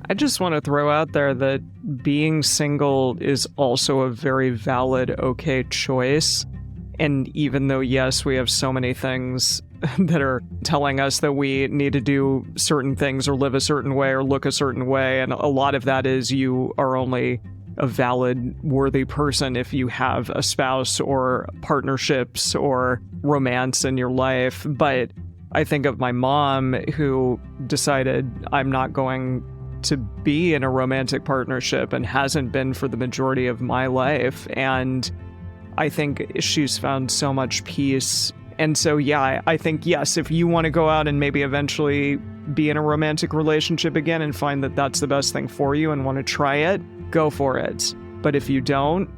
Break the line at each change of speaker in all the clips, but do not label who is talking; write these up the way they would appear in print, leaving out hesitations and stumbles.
I just want to throw out there that being single is also a very valid, okay choice. And even though, yes, we have so many things that are telling us that we need to do certain things or live a certain way or look a certain way, and a lot of that is you are only a valid, worthy person if you have a spouse or partnerships or romance in your life. But I think of my mom, who decided I'm not going to be in a romantic partnership and hasn't been for the majority of my life. And I think she's found so much peace. And so, yeah, I think, yes, if you want to go out and maybe eventually be in a romantic relationship again and find that that's the best thing for you and want to try it, go for it. But if you don't,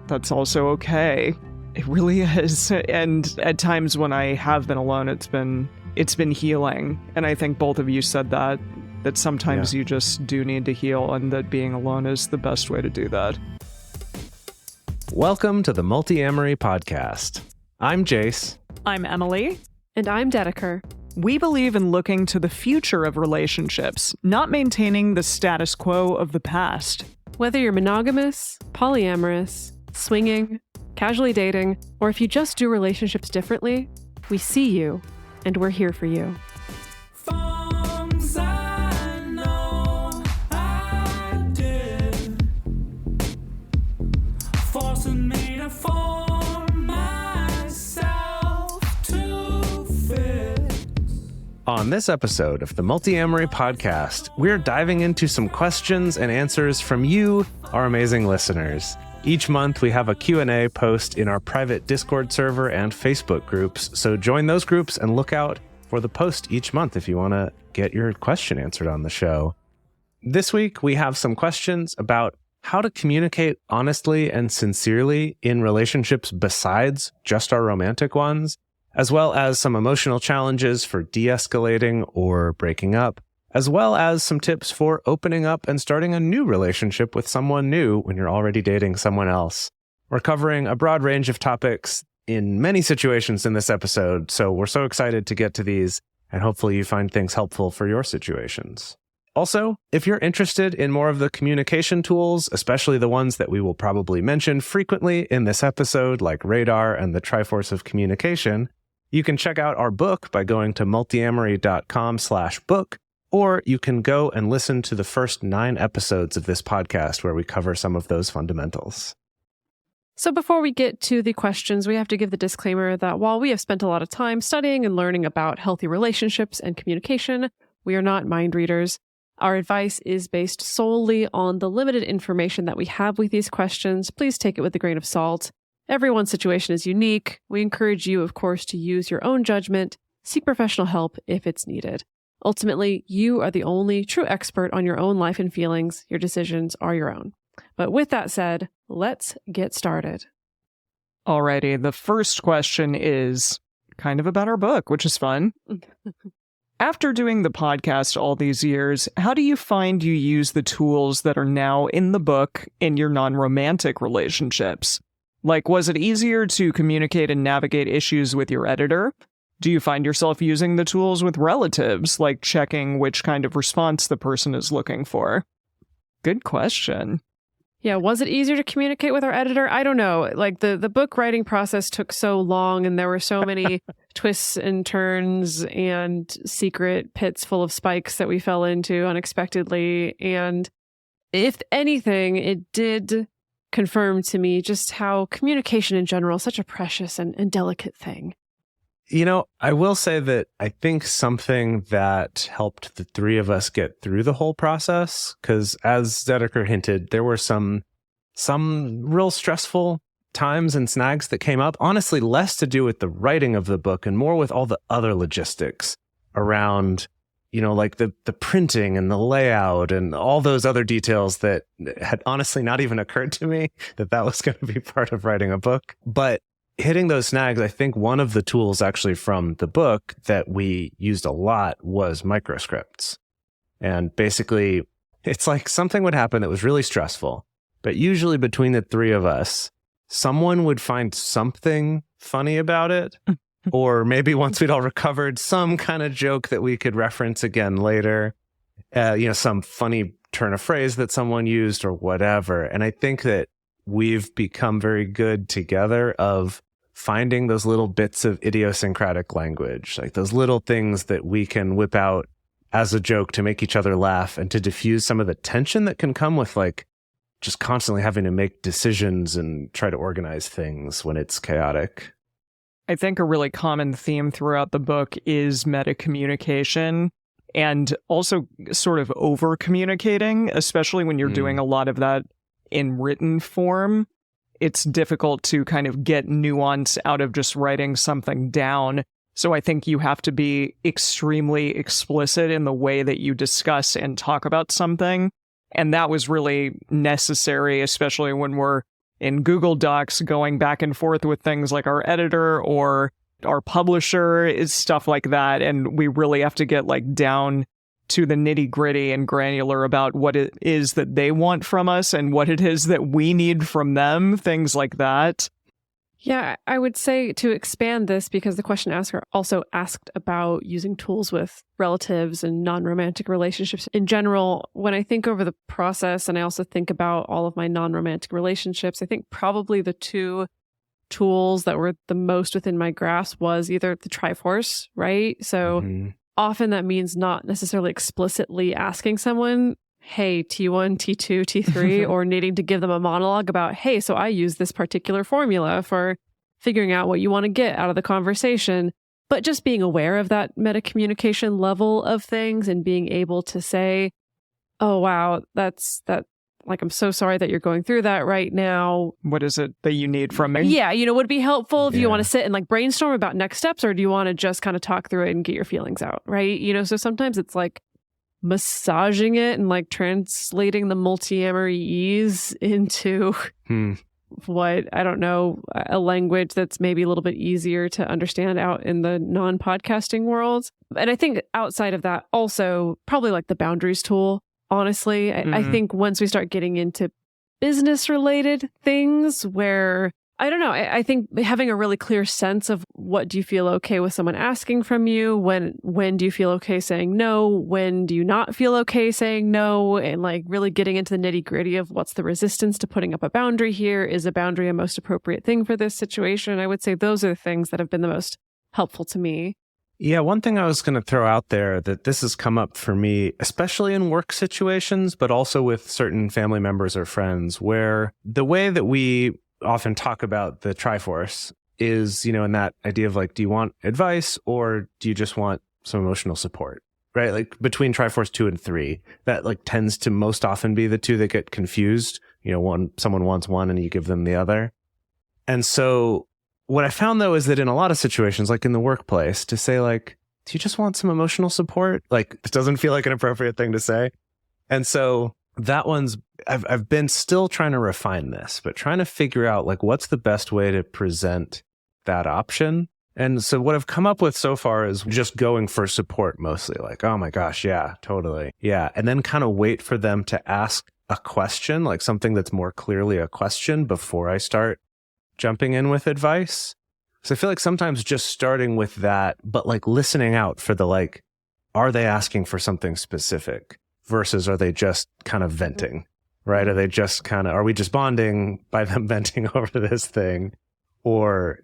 that's also okay. It really is. And at times when I have been alone, it's been healing. And I think both of you said that sometimes you just do need to heal, and that being alone is the best way to do that.
Welcome to the Multiamory podcast. I'm Jase.
I'm Emily.
And I'm Dedeker.
We believe in looking to the future of relationships, not maintaining the status quo of the past.
Whether you're monogamous, polyamorous, swinging, casually dating, or if you just do relationships differently, we see you, and we're here for you.
On this episode of the Multiamory podcast, we're diving into some questions and answers from you, our amazing listeners. Each month, we have a Q&A post in our private Discord server and Facebook groups, so join those groups and look out for the post each month if you want to get your question answered on the show. This week, we have some questions about how to communicate honestly and sincerely in relationships besides just our romantic ones, as well as some emotional challenges for de-escalating or breaking up, as well as some tips for opening up and starting a new relationship with someone new when you're already dating someone else. We're covering a broad range of topics in many situations in this episode, so we're so excited to get to these, and hopefully you find things helpful for your situations. Also, if you're interested in more of the communication tools, especially the ones that we will probably mention frequently in this episode, like Radar and the Triforce of Communication, you can check out our book by going to multiamory.com/book, or you can go and listen to the first 9 episodes of this podcast where we cover some of those fundamentals.
So before we get to the questions, we have to give the disclaimer that while we have spent a lot of time studying and learning about healthy relationships and communication, we are not mind readers. Our advice is based solely on the limited information that we have with these questions. Please take it with a grain of salt. Everyone's situation is unique. We encourage you, of course, to use your own judgment, seek professional help if it's needed. Ultimately, you are the only true expert on your own life and feelings. Your decisions are your own. But with that said, let's get started.
Alrighty, the first question is kind of about our book, which is fun. After doing the podcast all these years, how do you find you use the tools that are now in the book in your non-romantic relationships? Like, was it easier to communicate and navigate issues with your editor? Do you find yourself using the tools with relatives, like checking which kind of response the person is looking for? Good question.
Yeah, was it easier to communicate with our editor? I don't know. Like, the book writing process took so long, and there were so many twists and turns and secret pits full of spikes that we fell into unexpectedly. And if anything, it did confirm to me just how communication in general is such a precious and delicate thing.
You know, I will say that I think something that helped the three of us get through the whole process, because as Dedeker hinted, there were some real stressful times and snags that came up, honestly, less to do with the writing of the book and more with all the other logistics around, you know, like the printing and the layout and all those other details that had honestly not even occurred to me that was going to be part of writing a book. But hitting those snags, I think one of the tools actually from the book that we used a lot was microscripts. And basically, it's like something would happen that was really stressful, but usually between the three of us, someone would find something funny about it. Or maybe once we'd all recovered, some kind of joke that we could reference again later. some funny turn of phrase that someone used or whatever. And I think that we've become very good together of finding those little bits of idiosyncratic language, like those little things that we can whip out as a joke to make each other laugh and to diffuse some of the tension that can come with like just constantly having to make decisions and try to organize things when it's chaotic.
I think a really common theme throughout the book is metacommunication and also sort of over communicating, especially when you're doing a lot of that in written form. It's difficult to kind of get nuance out of just writing something down. So I think you have to be extremely explicit in the way that you discuss and talk about something. And that was really necessary, especially when we're in Google Docs going back and forth with things like our editor or our publisher, is stuff like that. And we really have to get like down to the nitty gritty and granular about what it is that they want from us and what it is that we need from them, things like that.
Yeah, I would say to expand this, because the question asker also asked about using tools with relatives and non-romantic relationships in general. When I think over the process, and I also think about all of my non-romantic relationships, I think probably the two tools that were the most within my grasp was either the Triforce, right? So often that means not necessarily explicitly asking someone, hey, T1, T2, T3, or needing to give them a monologue about, hey, so I use this particular formula for figuring out what you want to get out of the conversation. But just being aware of that metacommunication level of things and being able to say, oh, wow, like, I'm so sorry that you're going through that right now.
What is it that you need from me?
Yeah, would it be helpful if you want to sit and like brainstorm about next steps, or do you want to just kind of talk through it and get your feelings out, right? So sometimes it's like massaging it and like translating the multiamory ease into what, I don't know, a language that's maybe a little bit easier to understand out in the non-podcasting world. And I think outside of that, also probably like the boundaries tool. Honestly, I think once we start getting into business related things where, I don't know, I think having a really clear sense of what do you feel okay with someone asking from you? When do you feel okay saying no? When do you not feel okay saying no? And like really getting into the nitty gritty of what's the resistance to putting up a boundary here? Is a boundary a most appropriate thing for this situation? I would say those are the things that have been the most helpful to me.
Yeah, one thing I was going to throw out there that this has come up for me, especially in work situations, but also with certain family members or friends, where the way that we often talk about the Triforce is, in that idea of like, do you want advice or do you just want some emotional support, right? Like between Triforce 2 and 3, that like tends to most often be the two that get confused. Someone wants one and you give them the other. And so what I found, though, is that in a lot of situations, like in the workplace, to say, like, do you just want some emotional support? Like, it doesn't feel like an appropriate thing to say. And so that one's, I've been still trying to refine this, but trying to figure out, like, what's the best way to present that option. And so what I've come up with so far is just going for support mostly, like, oh my gosh, yeah, totally. Yeah. And then kind of wait for them to ask a question, like something that's more clearly a question before I start jumping in with advice. So I feel like sometimes just starting with that, but like listening out for the like, are they asking for something specific versus are they just kind of venting, right? Are they just are we just bonding by them venting over this thing? Or,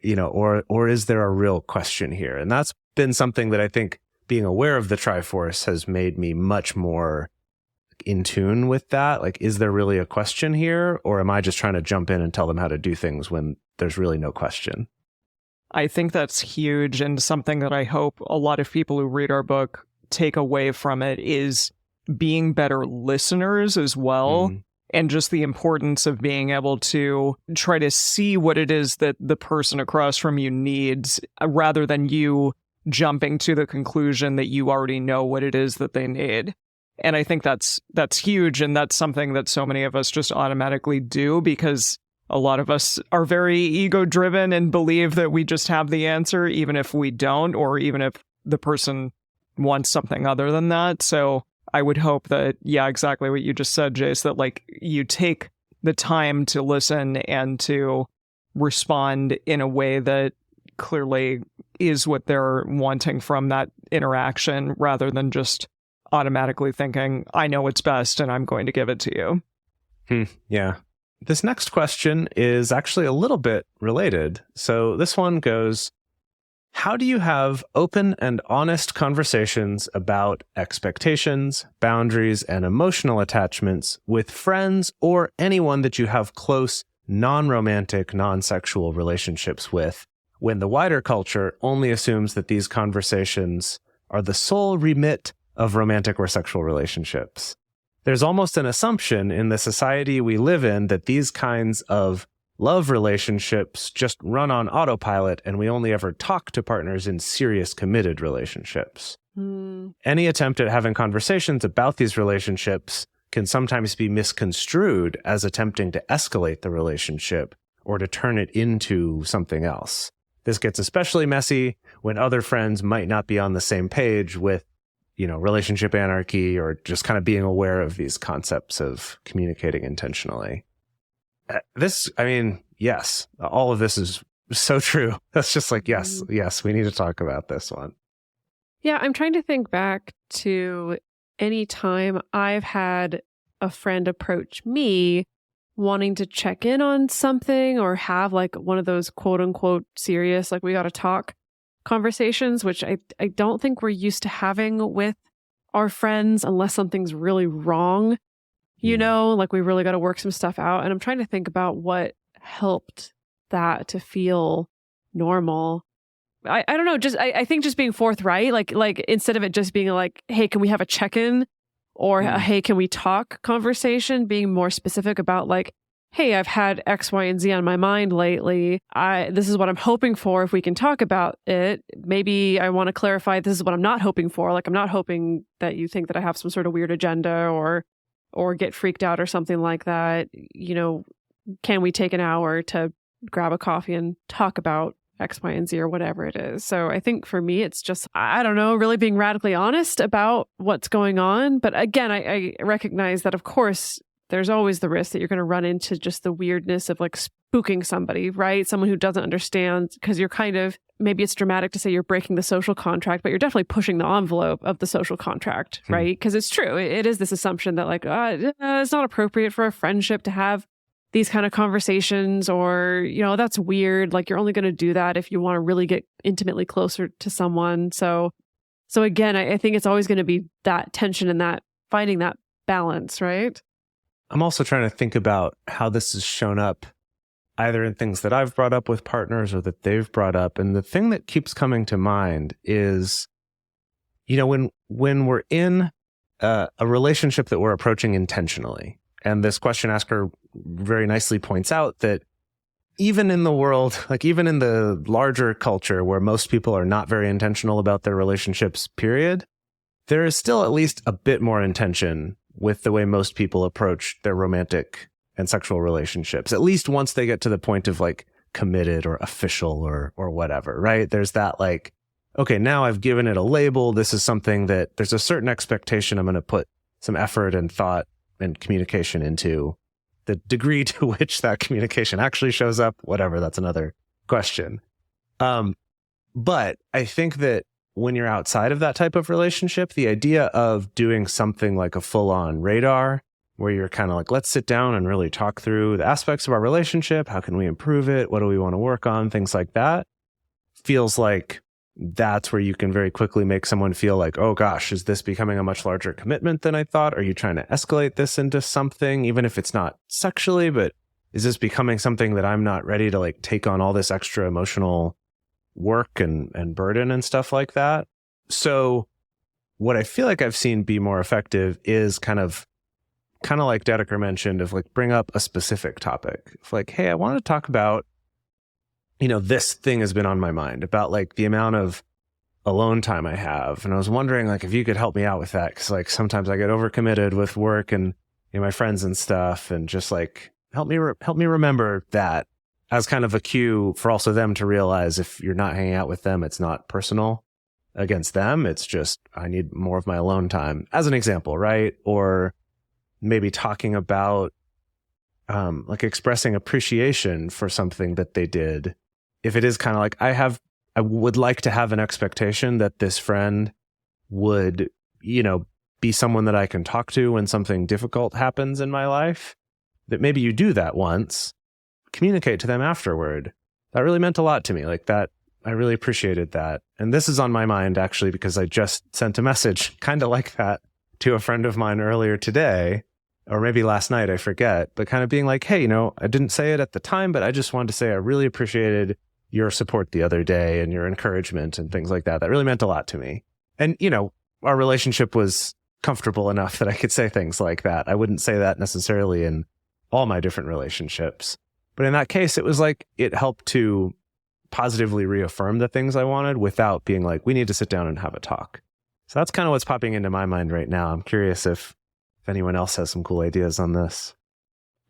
or is there a real question here? And that's been something that I think being aware of the Triforce has made me much more in tune with that. Like, is there really a question here? Or am I just trying to jump in and tell them how to do things when there's really no question?
I think that's huge, and something that I hope a lot of people who read our book take away from it is being better listeners as well. And just the importance of being able to try to see what it is that the person across from you needs, rather than you jumping to the conclusion that you already know what it is that they need. And I think that's huge, and that's something that so many of us just automatically do because a lot of us are very ego-driven and believe that we just have the answer, even if we don't, or even if the person wants something other than that. So I would hope that, yeah, exactly what you just said, Jase, that like you take the time to listen and to respond in a way that clearly is what they're wanting from that interaction, rather than just automatically thinking, I know what's best and I'm going to give it to you.
Yeah. This next question is actually a little bit related. So this one goes, how do you have open and honest conversations about expectations, boundaries, and emotional attachments with friends or anyone that you have close, non-romantic, non-sexual relationships with, when the wider culture only assumes that these conversations are the sole remit of romantic or sexual relationships? There's almost an assumption in the society we live in that these kinds of love relationships just run on autopilot and we only ever talk to partners in serious, committed relationships. Any attempt at having conversations about these relationships can sometimes be misconstrued as attempting to escalate the relationship or to turn it into something else. This gets especially messy when other friends might not be on the same page with, relationship anarchy or just kind of being aware of these concepts of communicating intentionally. Yes, all of this is so true. That's just like, yes, we need to talk about this one.
Yeah, I'm trying to think back to any time I've had a friend approach me wanting to check in on something or have like one of those quote unquote serious, like we got to talk conversations, which I don't think we're used to having with our friends unless something's really wrong, like we really got to work some stuff out. And I'm trying to think about what helped that to feel normal. I don't know, I think just being forthright, like instead of it just being like, hey, can we have a check-in? Or hey, can we talk conversation, being more specific about like, hey, I've had X, Y, and Z on my mind lately. This is what I'm hoping for if we can talk about it. Maybe I want to clarify this is what I'm not hoping for. Like I'm not hoping that you think that I have some sort of weird agenda or get freaked out or something like that. Can we take an hour to grab a coffee and talk about X, Y, and Z or whatever it is. So I think for me, it's just, I don't know, really being radically honest about what's going on. But again, I recognize that, of course, there's always the risk that you're going to run into just the weirdness of like spooking somebody, right? Someone who doesn't understand, because you're kind of, maybe it's dramatic to say you're breaking the social contract, but you're definitely pushing the envelope of the social contract, right? Because it's true. It is this assumption that like, it's not appropriate for a friendship to have these kind of conversations, or, that's weird. Like you're only going to do that if you want to really get intimately closer to someone. So again, I think it's always going to be that tension and that finding that balance, right?
I'm also trying to think about how this has shown up either in things that I've brought up with partners or that they've brought up. And the thing that keeps coming to mind is, when we're in a relationship that we're approaching intentionally, and this question asker very nicely points out that even in the world, like even in the larger culture where most people are not very intentional about their relationships, period, there is still at least a bit more intention with the way most people approach their romantic and sexual relationships, at least once they get to the point of like committed or official or whatever, right? There's that like, okay, now I've given it a label. This is something that there's a certain expectation I'm going to put some effort and thought and communication into. The degree to which that communication actually shows up, whatever, that's another question. But I think that when you're outside of that type of relationship, the idea of doing something like a full-on radar, where you're kind of like, let's sit down and really talk through the aspects of our relationship. How can we improve it? What do we want to work on? Things like that. Feels like that's where you can very quickly make someone feel like, oh gosh, is this becoming a much larger commitment than I thought? Are you trying to escalate this into something, even if it's not sexually, but is this becoming something that I'm not ready to like take on all this extra emotional work and burden and stuff like that? So what I feel like I've seen be more effective is kind of like Dedeker mentioned, of like bring up a specific topic of like, hey, I want to talk about, this thing has been on my mind about like the amount of alone time I have. And I was wondering like if you could help me out with that. Because like sometimes I get overcommitted with work and my friends and stuff, and just like help me remember that as kind of a cue for also them to realize if you're not hanging out with them, it's not personal against them. It's just, I need more of my alone time as an example, right? Or maybe talking about like expressing appreciation for something that they did. If it is kind of like, I would like to have an expectation that this friend would, be someone that I can talk to when something difficult happens in my life, that maybe you do that once, communicate to them afterward. That really meant a lot to me. Like that, I really appreciated that. And this is on my mind actually, because I just sent a message kind of like that to a friend of mine earlier today, or maybe last night, I forget, but kind of being like, hey, I didn't say it at the time, but I just wanted to say I really appreciated your support the other day and your encouragement and things like that. That really meant a lot to me. And, our relationship was comfortable enough that I could say things like that. I wouldn't say that necessarily in all my different relationships. But in that case, it was like it helped to positively reaffirm the things I wanted without being like, we need to sit down and have a talk. So that's kind of what's popping into my mind right now. I'm curious if anyone else has some cool ideas on this.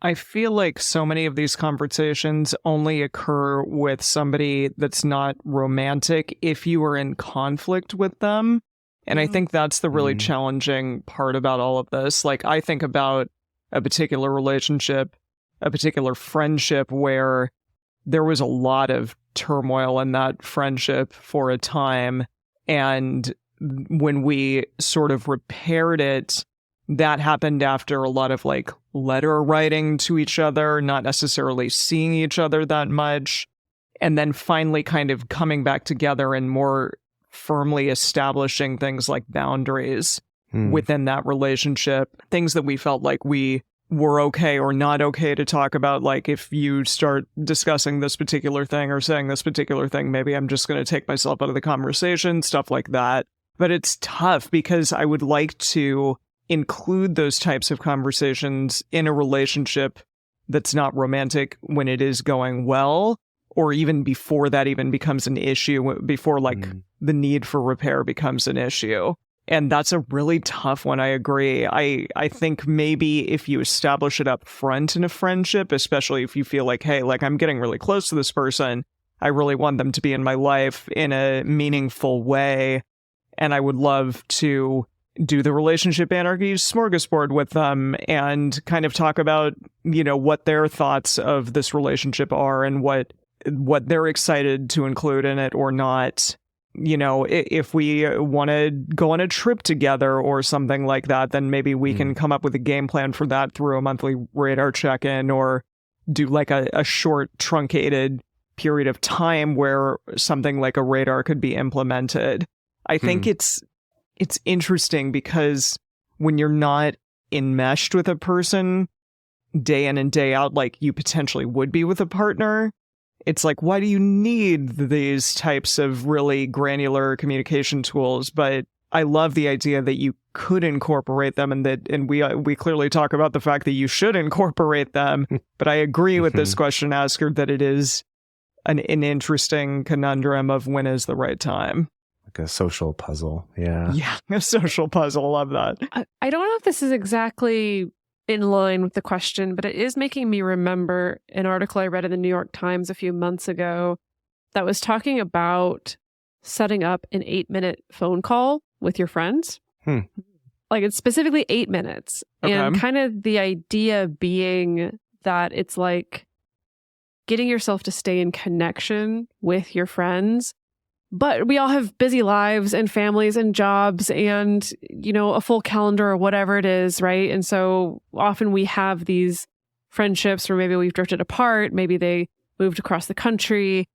I feel like so many of these conversations only occur with somebody that's not romantic if you are in conflict with them. And I think that's the really challenging part about all of this. Like, I think about a particular relationship, a particular friendship where there was a lot of turmoil in that friendship for a time. And when we sort of repaired it, that happened after a lot of like letter writing to each other, not necessarily seeing each other that much, and then finally kind of coming back together and more firmly establishing things like boundaries within that relationship, things that we felt like we were okay or not okay to talk about. Like, if you start discussing this particular thing or saying this particular thing, maybe I'm just going to take myself out of the conversation, stuff like that. But it's tough because I would like to include those types of conversations in a relationship that's not romantic when it is going well, or even before that even becomes an issue, before like the need for repair becomes an issue. And that's a really tough one. I agree. I think maybe if you establish it up front in a friendship, especially if you feel like, hey, like I'm getting really close to this person, I really want them to be in my life in a meaningful way, and I would love to do the relationship anarchy smorgasbord with them and kind of talk about, what their thoughts of this relationship are and what they're excited to include in it or not. If we want to go on a trip together or something like that, then maybe we can come up with a game plan for that through a monthly radar check-in, or do like a short truncated period of time where something like a radar could be implemented. I think it's interesting because when you're not enmeshed with a person day in and day out, like you potentially would be with a partner, it's like, why do you need these types of really granular communication tools? But I love the idea that you could incorporate them, and we clearly talk about the fact that you should incorporate them. But I agree with this question asker that it is an interesting conundrum of when is the right time.
Like a social puzzle. Yeah.
Yeah, a social puzzle. Love that.
I don't know if this is exactly in line with the question, but it is making me remember an article I read in the New York Times a few months ago that was talking about setting up an 8-minute phone call with your friends. Like, it's specifically 8 minutes.
Okay.
And kind of the idea being that it's like getting yourself to stay in connection with your friends. But we all have busy lives and families and jobs and, a full calendar or whatever it is, right? And so often we have these friendships where maybe we've drifted apart, maybe they moved across the country,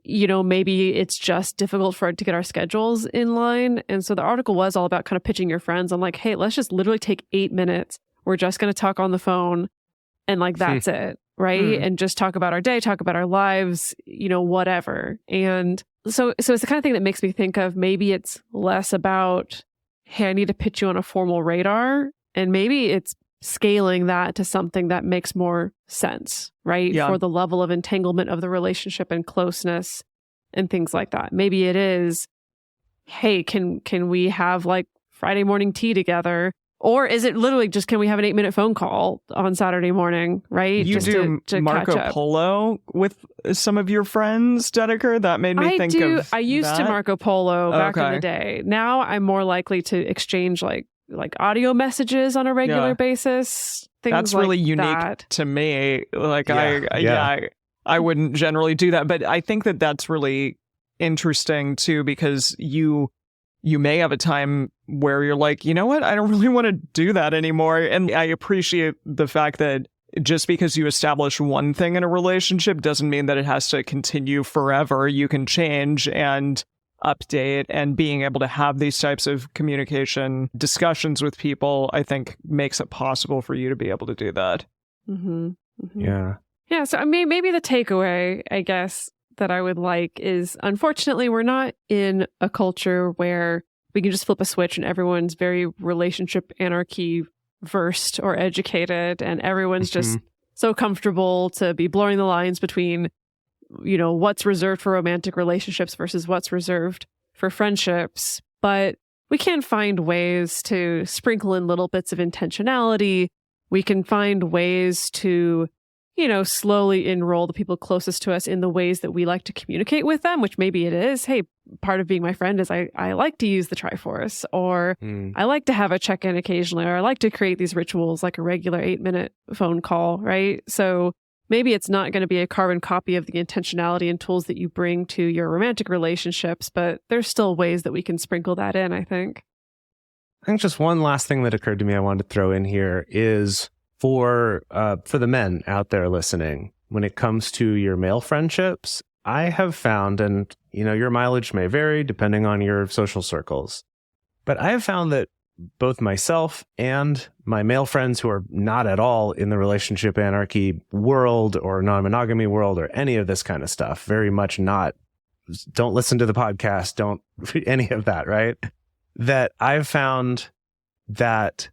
maybe it's just difficult to get our schedules in line. And so the article was all about kind of pitching your friends on like, hey, let's just literally take 8 minutes. We're just going to talk on the phone and like, that's it, right? And just talk about our day, talk about our lives, whatever. And so it's the kind of thing that makes me think of maybe it's less about, hey, I need to pitch you on a formal radar. And maybe it's scaling that to something that makes more sense, right?
Yeah.
For the level of entanglement of the relationship and closeness and things like that. Maybe it is, hey, can we have like Friday morning tea together? Or is it literally just, can we have an 8-minute phone call on Saturday morning, right?
You
just
do
to
Marco
catch up.
Polo with some of your friends, Dedeker? That made me think of
I used to
that.
Marco Polo back in
Okay.
the day. Now I'm more likely to exchange like audio messages on a regular basis. Things
That's
like
really unique
that.
to me. Like,
Yeah.
I wouldn't generally do that. But I think that that's really interesting, too, because you you may have a time where you're like, you know what, I don't really want to do that anymore. And I appreciate the fact that just because you establish one thing in a relationship doesn't mean that it has to continue forever. You can change and update, and being able to have these types of communication discussions with people, I think, makes it possible for you to be able to do that.
Mm-hmm. Mm-hmm.
Yeah.
Yeah. So I mean, maybe the takeaway, I guess, that I would like is, unfortunately, we're not in a culture where we can just flip a switch and everyone's very relationship anarchy versed or educated, and everyone's just so comfortable to be blurring the lines between, you know, what's reserved for romantic relationships versus what's reserved for friendships. But we can find ways to sprinkle in little bits of intentionality. We can find ways to, you know, slowly enroll the people closest to us in the ways that we like to communicate with them, which maybe it is, hey, part of being my friend is I like to use the Triforce, or I like to have a check-in occasionally, or I like to create these rituals like a regular 8-minute phone call, right? So maybe it's not going to be a carbon copy of the intentionality and tools that you bring to your romantic relationships, but there's still ways that we can sprinkle that in, I think.
I think just one last thing that occurred to me I wanted to throw in here is for the men out there listening, when it comes to your male friendships, I have found, and you know, your mileage may vary depending on your social circles, but I have found that both myself and my male friends who are not at all in the relationship anarchy world or non-monogamy world or any of this kind of stuff, very much not, don't listen to the podcast, don't any of that, right? That I've found that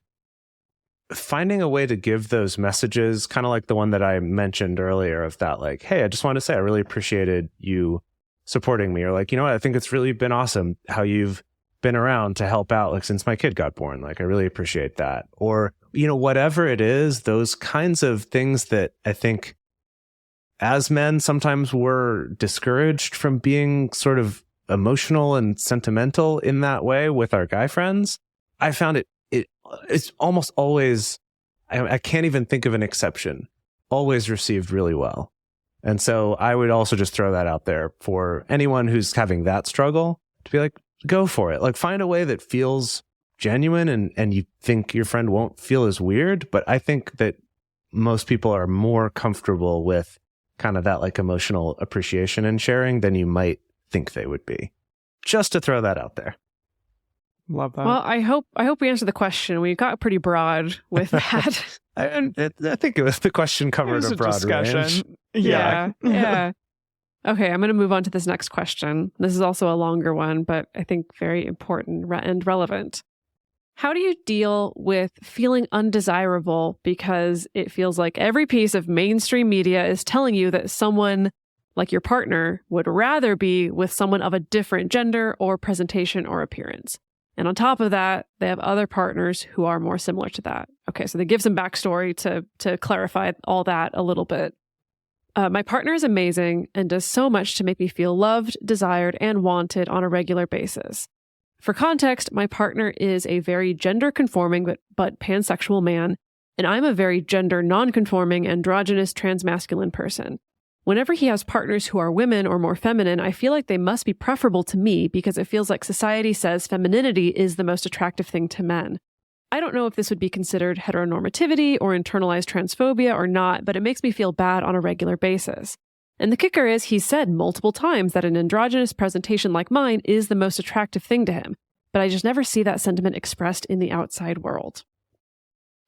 finding a way to give those messages, kind of like the one that I mentioned earlier of that, like, hey, I just wanted to say I really appreciated you supporting me, or like, you know what, I think it's really been awesome how you've been around to help out, like, since my kid got born, like, I really appreciate that. Or, you know, whatever it is, those kinds of things that I think as men sometimes we're discouraged from being sort of emotional and sentimental in that way with our guy friends. I found it's almost always, I can't even think of an exception, always received really well. And so I would also just throw that out there for anyone who's having that struggle to be like, go for it. Like, find a way that feels genuine and you think your friend won't feel as weird. But I think that most people are more comfortable with kind of that like emotional appreciation and sharing than you might think they would be. Just to throw that out there.
Love that.
Well, I hope we answered the question. We got pretty broad with that.
I think it was the question covered a broad range.
Yeah. Okay, I'm going to move on to this next question. This is also a longer one, but I think very important and relevant. How do you deal with feeling undesirable because it feels like every piece of mainstream media is telling you that someone like your partner would rather be with someone of a different gender or presentation or appearance? And on top of that, they have other partners who are more similar to that. Okay, so they give some backstory to clarify all that a little bit. My partner is amazing and does so much to make me feel loved, desired, and wanted on a regular basis. For context, my partner is a very gender-conforming but pansexual man, and I'm a very gender-non-conforming, androgynous, transmasculine person. Whenever he has partners who are women or more feminine, I feel like they must be preferable to me because it feels like society says femininity is the most attractive thing to men. I don't know if this would be considered heteronormativity or internalized transphobia or not, but it makes me feel bad on a regular basis. And the kicker is he's said multiple times that an androgynous presentation like mine is the most attractive thing to him, but I just never see that sentiment expressed in the outside world.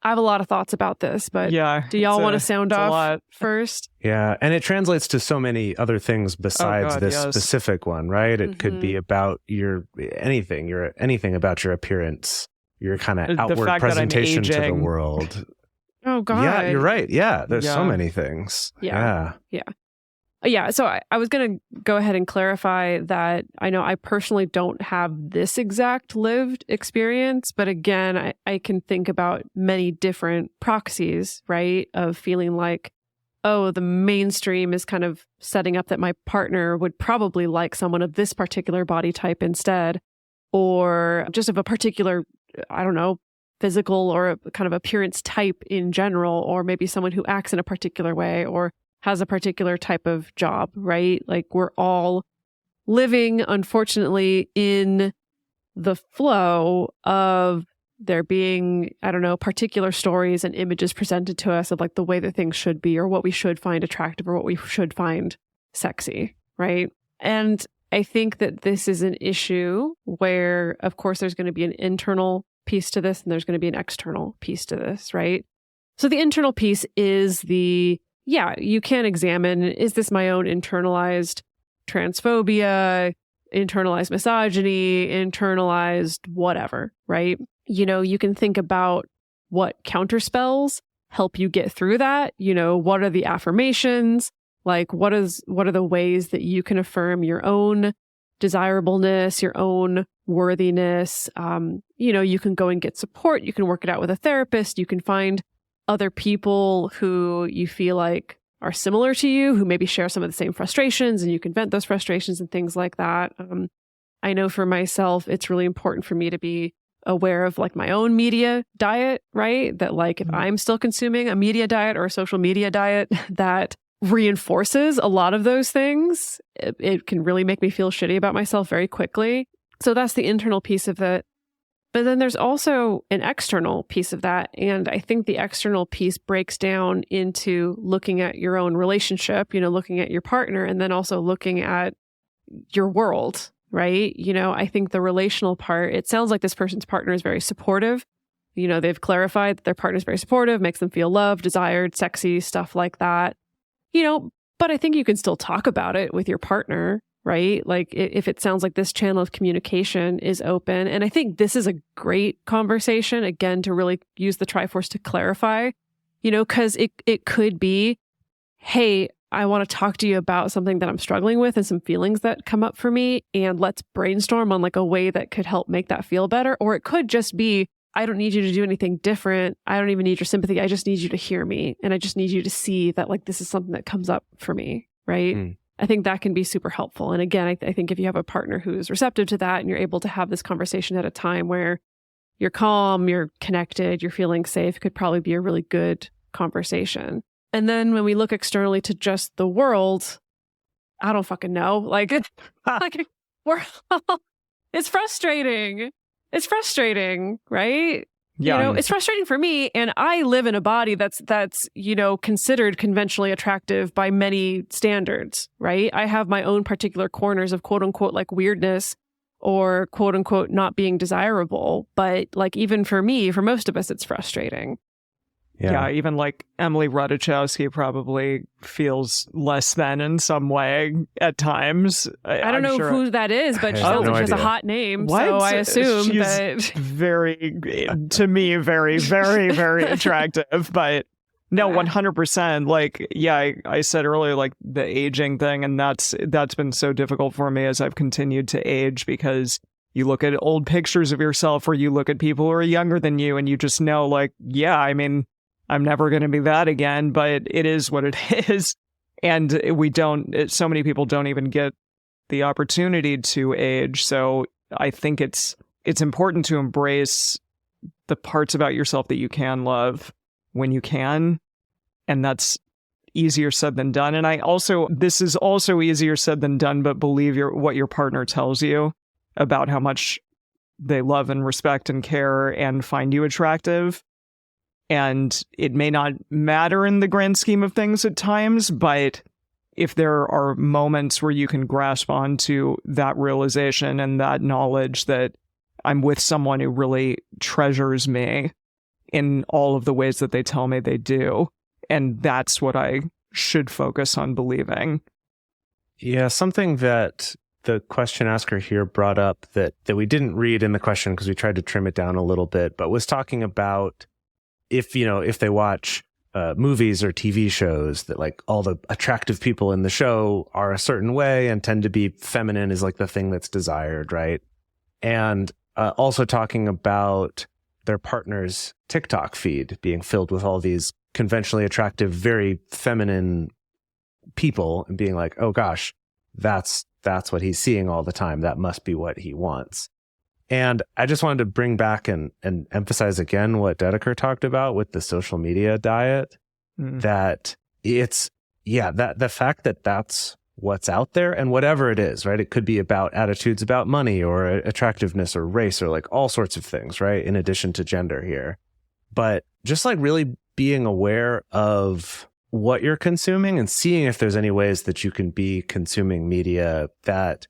I have a lot of thoughts about this, but do y'all want to sound off first?
Yeah, and it translates to so many other things besides this specific one, right? It could be about anything about your appearance, your kind of outward presentation to the world.
Oh, God.
Yeah, you're right. Yeah, there's so many things. Yeah. So I was going to go ahead and clarify that I know I personally don't have this exact lived experience, but again, I can think about many different proxies, right? Of feeling like, oh, the mainstream is kind of setting up that my partner would probably like someone of this particular body type instead, or just of a particular, I don't know, physical or a kind of appearance type in general, or maybe someone who acts in a particular way or has a particular type of job, right? Like, we're all living, unfortunately, in
the flow of there being, I don't know, particular stories and images presented to us of like the way that things should be or what we should find attractive or what we should find sexy, right? And I think that this is an issue where, of course, there's going to be an internal piece to this and there's going to be an external piece to this, right? So the internal piece is you can examine, is this my own internalized transphobia, internalized misogyny, internalized whatever, right? You can think about what counterspells help you get through that. What are the affirmations? Like, what are the ways that you can affirm your own desirableness, your own worthiness? You can go and get support. You can work it out with a therapist. You can find other people who you feel like are similar to you, who maybe share some of the same frustrations, and you can vent those frustrations and things like that. I know for myself, it's really important for me to be aware of like my own media diet, right? That like if I'm still consuming a media diet or a social media diet that reinforces a lot of those things, it can really make me feel shitty about myself very quickly. So that's the internal piece of it. But then there's also an external piece of that. And I think the external piece breaks down into looking at your own relationship, looking at your partner, and then also looking at your world, right? I think the relational part, it sounds like this person's partner is very supportive. They've clarified that their partner is very supportive, makes them feel loved, desired, sexy, stuff like that. But I think you can still talk about it with your partner, right? Like if it sounds like this channel of communication is open. And I think this is a great conversation, again, to really use the Triforce to clarify, because it could be, hey, I want to talk to you about something that I'm struggling with and some feelings that come up for me. And let's brainstorm on like a way that could help make that feel better. Or it could just be, I don't need you to do anything different. I don't even need your sympathy. I just need you to hear me. And I just need you to see that like this is something that comes up for me, right? I think that can be super helpful. And again, I think if you have a partner who's receptive to that and you're able to have this conversation at a time where you're calm, you're connected, you're feeling safe, could probably be a really good conversation. And then when we look externally to just the world, I don't fucking know. Like it's frustrating. It's frustrating, right?
Yeah.
It's frustrating for me. And I live in a body that's considered conventionally attractive by many standards, right? I have my own particular corners of quote unquote like weirdness or quote unquote not being desirable. But like even for me, for most of us, it's frustrating.
Yeah, even like Emily Ratajkowski probably feels less than in some way at times.
I don't know who that is, but she sounds like she has a hot name, so I assume
she's very, to me, very, very, very attractive. But no, 100%. Like, yeah, I said earlier, like the aging thing, and that's been so difficult for me as I've continued to age, because you look at old pictures of yourself or you look at people who are younger than you and you just know like, yeah, I mean, I'm never going to be that again, but it is what it is. And so many people don't even get the opportunity to age. So I think it's important to embrace the parts about yourself that you can love when you can. And that's easier said than done. And this is also easier said than done, but believe what your partner tells you about how much they love and respect and care and find you attractive. And it may not matter in the grand scheme of things at times, but if there are moments where you can grasp onto that realization and that knowledge that I'm with someone who really treasures me in all of the ways that they tell me they do, and that's what I should focus on believing.
Yeah, something that the question asker here brought up that we didn't read in the question because we tried to trim it down a little bit, but was talking about if they watch movies or TV shows that like all the attractive people in the show are a certain way and tend to be feminine is like the thing that's desired, right? And also talking about their partner's TikTok feed being filled with all these conventionally attractive, very feminine people and being like, oh gosh, that's what he's seeing all the time. That must be what he wants. And I just wanted to bring back and emphasize again what Dedeker talked about with the social media diet, that it's, that the fact that that's what's out there and whatever it is, right? It could be about attitudes about money or attractiveness or race or like all sorts of things, right? In addition to gender here. But just like really being aware of what you're consuming and seeing if there's any ways that you can be consuming media that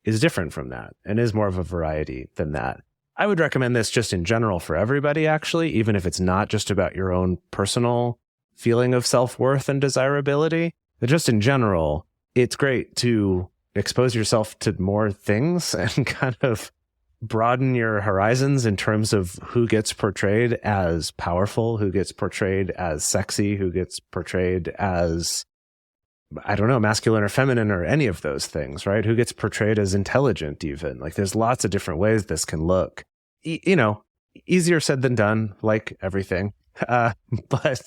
is different from that and is more of a variety than that. I would recommend this just in general for everybody, actually, even if it's not just about your own personal feeling of self-worth and desirability. But just in general, it's great to expose yourself to more things and kind of broaden your horizons in terms of who gets portrayed as powerful, who gets portrayed as sexy, who gets portrayed as, I don't know, masculine or feminine or any of those things, right? Who gets portrayed as intelligent even. Like there's lots of different ways this can look. You know, easier said than done, like everything. But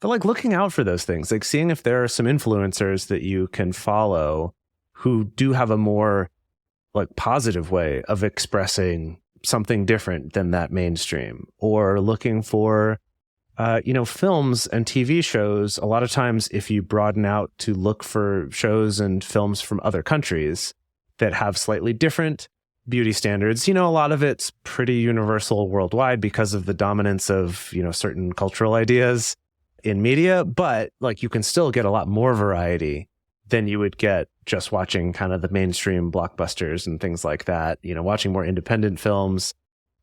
like looking out for those things, like seeing if there are some influencers that you can follow who do have a more like positive way of expressing something different than that mainstream, or looking for, films and TV shows. A lot of times, if you broaden out to look for shows and films from other countries that have slightly different beauty standards, a lot of it's pretty universal worldwide because of the dominance of, certain cultural ideas in media, but like you can still get a lot more variety than you would get just watching kind of the mainstream blockbusters and things like that, watching more independent films.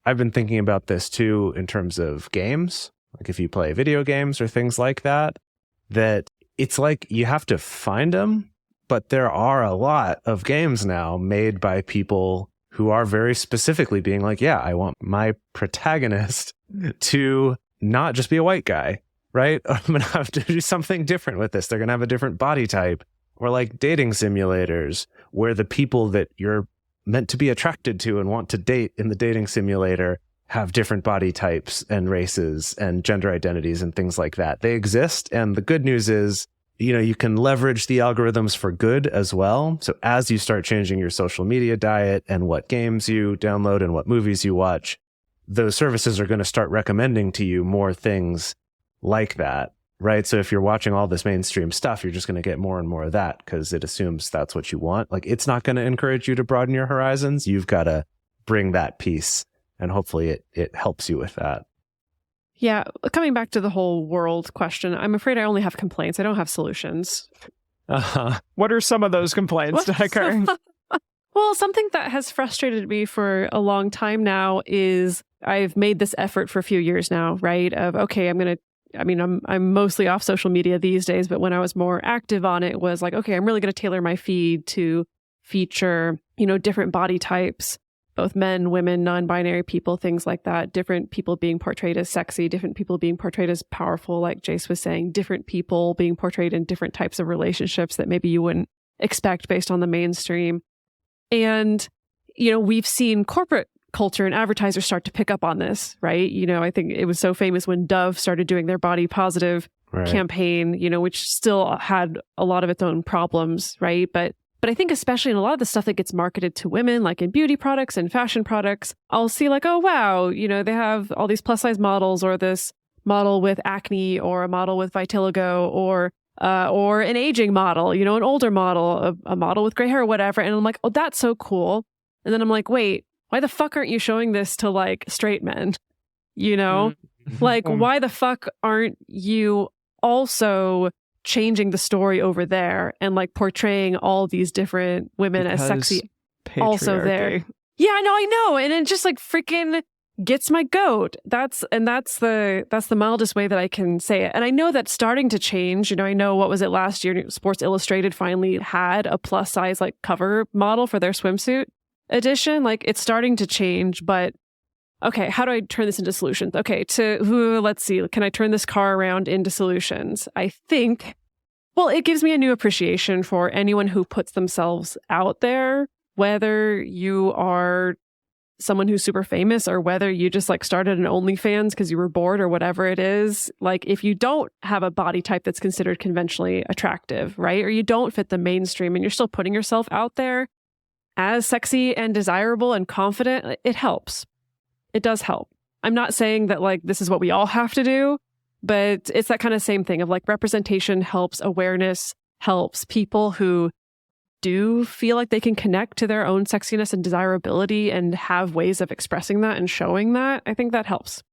I've been thinking about this too in terms of games, like if you play video games or things like that, that it's like you have to find them, but there are a lot of games now made by people who are very specifically being like, yeah, I want my protagonist to not just be a white guy, right? I'm going to have to do something different with this. They're going to have a different body type. Or like dating simulators where the people that you're meant to be attracted to and want to date in the dating simulator have different body types and races and gender identities and things like that. They exist. And the good news is, you can leverage the algorithms for good as well. So as you start changing your social media diet and what games you download and what movies you watch, those services are going to start recommending to you more things like that. Right. So if you're watching all this mainstream stuff, you're just going to get more and more of that because it assumes that's what you want. Like it's not going to encourage you to broaden your horizons. You've got to bring that piece, and hopefully it helps you with that.
Yeah. Coming back to the whole world question, I'm afraid I only have complaints. I don't have solutions.
What are some of those complaints, Dedeker?
Well, something that has frustrated me for a long time now is I've made this effort for a few years now, right? Of, okay, I'm mostly off social media these days, but when I was more active on it was like, okay, I'm really going to tailor my feed to feature, different body types, both men, women, non-binary people, things like that, different people being portrayed as sexy, different people being portrayed as powerful, like Jase was saying, different people being portrayed in different types of relationships that maybe you wouldn't expect based on the mainstream. And, we've seen corporate culture and advertisers start to pick up on this, right? I think it was so famous when Dove started doing their body positive campaign, which still had a lot of its own problems, right? But I think especially in a lot of the stuff that gets marketed to women, like in beauty products and fashion products, I'll see like, oh, wow, they have all these plus size models or this model with acne or a model with vitiligo or an aging model, an older model, a model with gray hair or whatever. And I'm like, oh, that's so cool. And then I'm like, wait, why the fuck aren't you showing this to like straight men? Like, why the fuck aren't you also changing the story over there and like portraying all these different women as sexy also there? Yeah, no, I know. And it just like freaking gets my goat. That's the mildest way that I can say it. And I know that's starting to change. I know, what was it last year? Sports Illustrated finally had a plus size like cover model for their swimsuit edition. Like it's starting to change, but okay, how do I turn this into solutions? Okay, let's see, can I turn this car around into solutions? I think, well, it gives me a new appreciation for anyone who puts themselves out there, whether you are someone who's super famous or whether you just like started an OnlyFans because you were bored or whatever it is. Like if you don't have a body type that's considered conventionally attractive, right? Or you don't fit the mainstream and you're still putting yourself out there as sexy and desirable and confident, it helps. It does help. I'm not saying that like this is what we all have to do, but it's that kind of same thing of like representation helps, awareness helps, people who do feel like they can connect to their own sexiness and desirability and have ways of expressing that and showing that, I think that helps.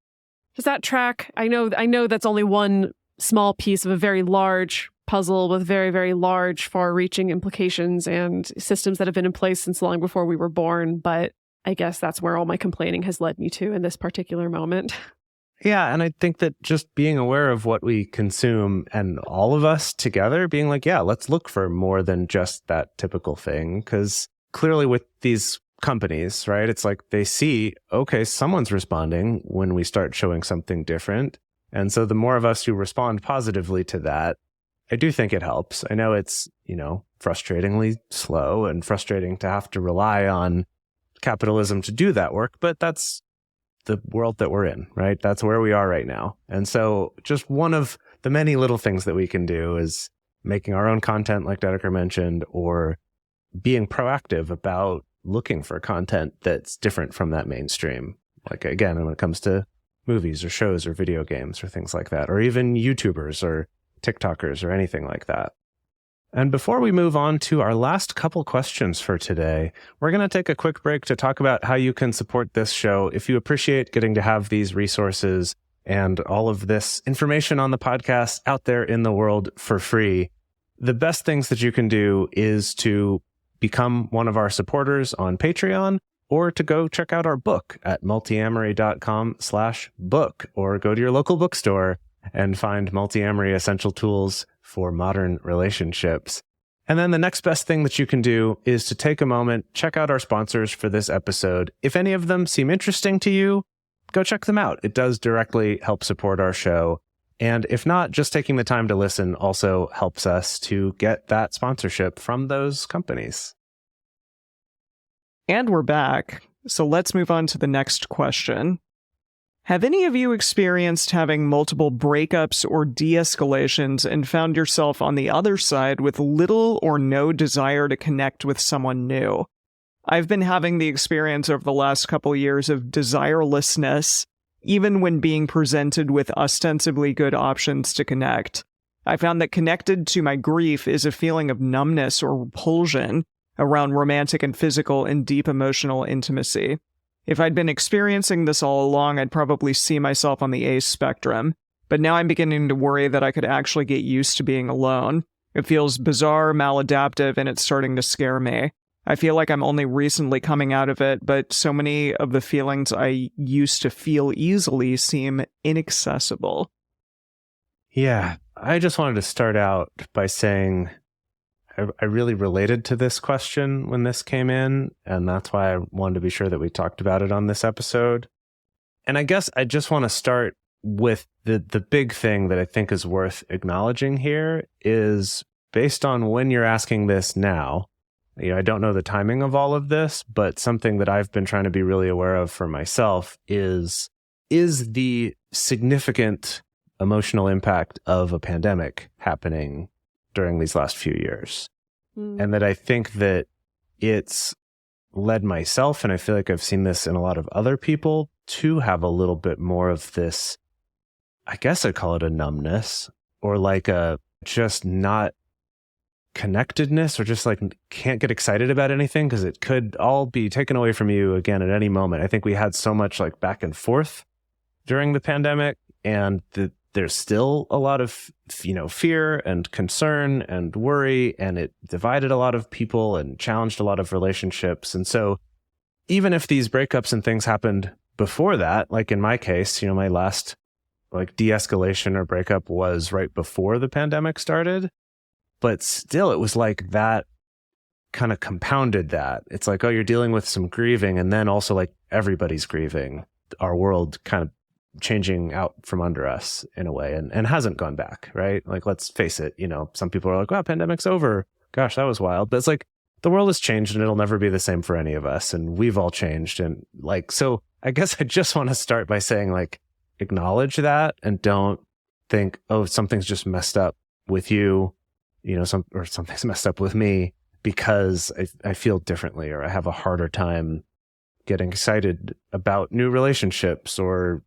Does that track? I know that's only one small piece of a very large puzzle with very, very large, far-reaching implications and systems that have been in place since long before we were born. But I guess that's where all my complaining has led me to in this particular moment.
Yeah, and I think that just being aware of what we consume and all of us together being like, yeah, let's look for more than just that typical thing. Because clearly with these companies, right, it's like they see, okay, someone's responding when we start showing something different. And so the more of us who respond positively to that, I do think it helps. I know it's, frustratingly slow and frustrating to have to rely on capitalism to do that work, but that's the world that we're in, right? That's where we are right now. And so just one of the many little things that we can do is making our own content, like Dedeker mentioned, or being proactive about looking for content that's different from that mainstream. Like, again, when it comes to movies or shows or video games or things like that, or even YouTubers or TikTokers or anything like that. And before we move on to our last couple questions for today, we're going to take a quick break to talk about how you can support this show if you appreciate getting to have these resources and all of this information on the podcast out there in the world for free. The best things that you can do is to become one of our supporters on Patreon, or to go check out our book at multiamory.com/book, or go to your local bookstore and find Multiamory Essential Tools for Modern Relationships. And then the next best thing that you can do is to take a moment, check out our sponsors for this episode. If any of them seem interesting to you, go check them out. It does directly help support our show. And if not, just taking the time to listen also helps us to get that sponsorship from those companies.
And we're back. So let's move on to the next question. Have any of you experienced having multiple breakups or de-escalations and found yourself on the other side with little or no desire to connect with someone new? I've been having the experience over the last couple years of desirelessness, even when being presented with ostensibly good options to connect. I found that connected to my grief is a feeling of numbness or repulsion around romantic and physical and deep emotional intimacy. If I'd been experiencing this all along, I'd probably see myself on the ace spectrum, but now I'm beginning to worry that I could actually get used to being alone. It feels bizarre, maladaptive, and it's starting to scare me. I feel like I'm only recently coming out of it, but so many of the feelings I used to feel easily seem inaccessible.
Yeah, I just wanted to start out by saying I really related to this question when this came in, and that's why I wanted to be sure that we talked about it on this episode. And I guess I just want to start with the big thing that I think is worth acknowledging here is based on when you're asking this now. I don't know the timing of all of this, but something that I've been trying to be really aware of for myself is the significant emotional impact of a pandemic happening during these last few years. And that I think that it's led myself, and I feel like I've seen this in a lot of other people, to have a little bit more of this, I guess I'd call it a numbness, or like a just not connectedness, or just like can't get excited about anything because it could all be taken away from you again at any moment. I think we had so much like back and forth during the pandemic, and there's still a lot of, fear and concern and worry, and it divided a lot of people and challenged a lot of relationships. And so even if these breakups and things happened before that, like in my case, my last like de-escalation or breakup was right before the pandemic started, but still it was like that kind of compounded that. It's like, oh, you're dealing with some grieving, and then also like everybody's grieving. Our world kind of changing out from under us in a way, and hasn't gone back, right? Like, let's face it, some people are like, wow, pandemic's over. Gosh, that was wild. But it's like, the world has changed and it'll never be the same for any of us. And we've all changed. And like, so I guess I just want to start by saying, like, acknowledge that and don't think, oh, something's just messed up with you, or something's messed up with me because I feel differently, or I have a harder time getting excited about new relationships, or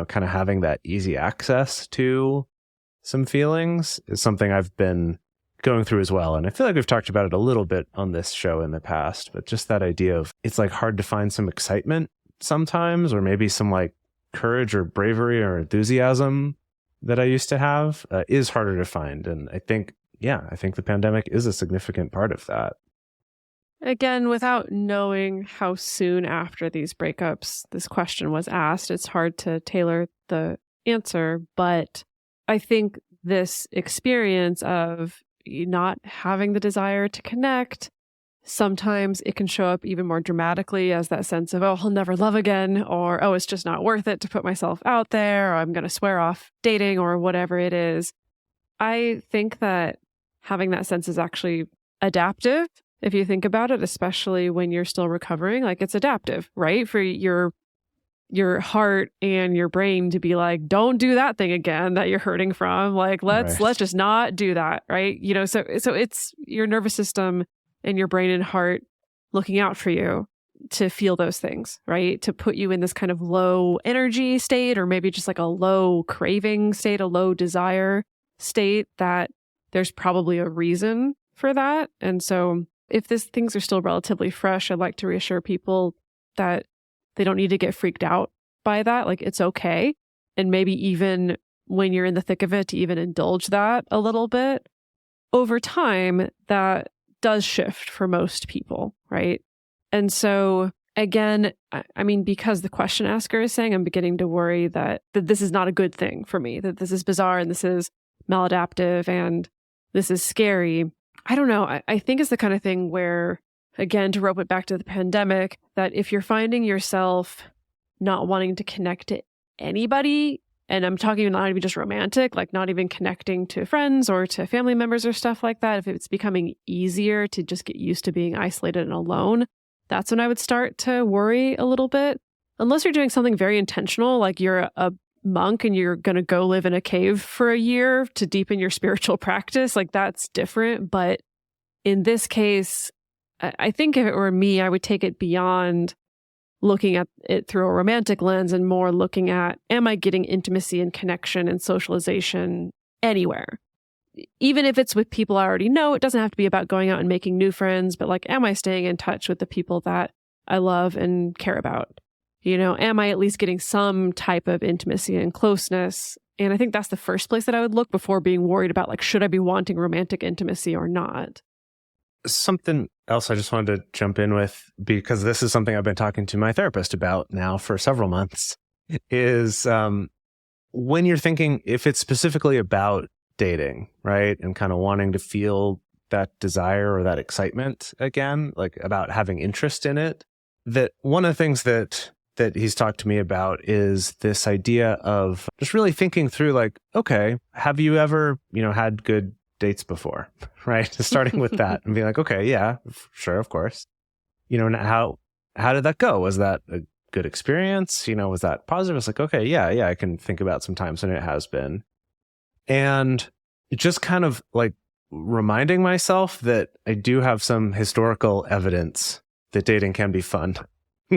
kind of having that easy access to some feelings is something I've been going through as well. And I feel like we've talked about it a little bit on this show in the past, but just that idea of it's like hard to find some excitement sometimes, or maybe some like courage or bravery or enthusiasm that I used to have is harder to find. And I think the pandemic is a significant part of that.
Again, without knowing how soon after these breakups this question was asked, it's hard to tailor the answer. But I think this experience of not having the desire to connect, sometimes it can show up even more dramatically as that sense of, oh, I'll never love again, or, oh, it's just not worth it to put myself out there, or I'm going to swear off dating, or whatever it is. I think that having that sense is actually adaptive. If you think about it, especially when you're still recovering, like it's adaptive, right? For your heart and your brain to be like, don't do that thing again that you're hurting from. Like, let's just not do that, right? You know, so it's your nervous system and your brain and heart looking out for you to feel those things, right? To put you in this kind of low energy state, or maybe just like a low craving state, a low desire state, that there's probably a reason for that. And so if these things are still relatively fresh, I'd like to reassure people that they don't need to get freaked out by that. Like, it's okay. And maybe even when you're in the thick of it, to even indulge that a little bit. Over time, that does shift for most people, right? And so again, I mean, because the question asker is saying, I'm beginning to worry that this is not a good thing for me, that this is bizarre and this is maladaptive and this is scary. I don't know. I think it's the kind of thing where, again, to rope it back to the pandemic, that if you're finding yourself not wanting to connect to anybody, and I'm talking not even just romantic, like not even connecting to friends or to family members or stuff like that, if it's becoming easier to just get used to being isolated and alone, that's when I would start to worry a little bit. Unless you're doing something very intentional, like you're a monk and you're going to go live in a cave for a year to deepen your spiritual practice, like that's different. But in this case, I think if it were me, I would take it beyond looking at it through a romantic lens and more looking at, am I getting intimacy and connection and socialization anywhere? Even if it's with people I already know, it doesn't have to be about going out and making new friends, but like, am I staying in touch with the people that I love and care about? You know, am I at least getting some type of intimacy and closeness? And I think that's the first place that I would look before being worried about, like, should I be wanting romantic intimacy or not?
Something else I just wanted to jump in with, because this is something I've been talking to my therapist about now for several months, is when you're thinking, if it's specifically about dating, right? And kind of wanting to feel that desire or that excitement again, like about having interest in it, that one of the things that he's talked to me about is this idea of just really thinking through, like, okay, have you ever, had good dates before, right? Starting with that and being like, okay, yeah, sure, of course. How did that go? Was that a good experience? Was that positive? It's like, okay, yeah, I can think about some times when it has been. And just kind of like reminding myself that I do have some historical evidence that dating can be fun,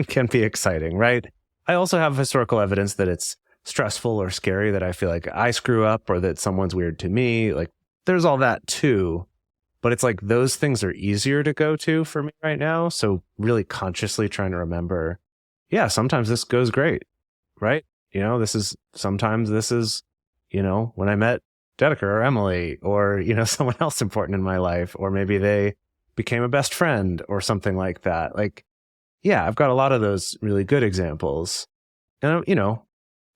can be exciting, right? I also have historical evidence that it's stressful or scary, that I feel like I screw up or that someone's weird to me. Like, there's all that too. But it's like those things are easier to go to for me right now. So really consciously trying to remember, yeah, sometimes this goes great, right? Sometimes this is, when I met Dedeker or Emily or, someone else important in my life, or maybe they became a best friend or something like that. Like, yeah, I've got a lot of those really good examples. And,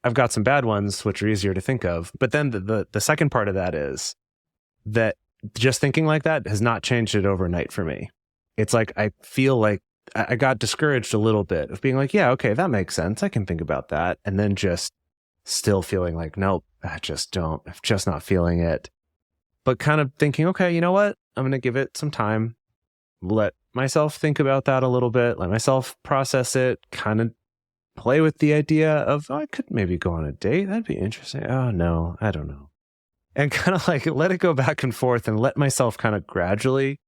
I've got some bad ones, which are easier to think of. But then the second part of that is that just thinking like that has not changed it overnight for me. It's like, I feel like I got discouraged a little bit of being like, yeah, okay, that makes sense. I can think about that. And then just still feeling like, nope, I'm just not feeling it. But kind of thinking, okay, you know what? I'm going to give it some time. Let myself think about that a little bit. Let myself process it. Kind of play with the idea of, I could maybe go on a date. That'd be interesting. Oh, no, I don't know. And kind of like let it go back and forth and let myself kind of gradually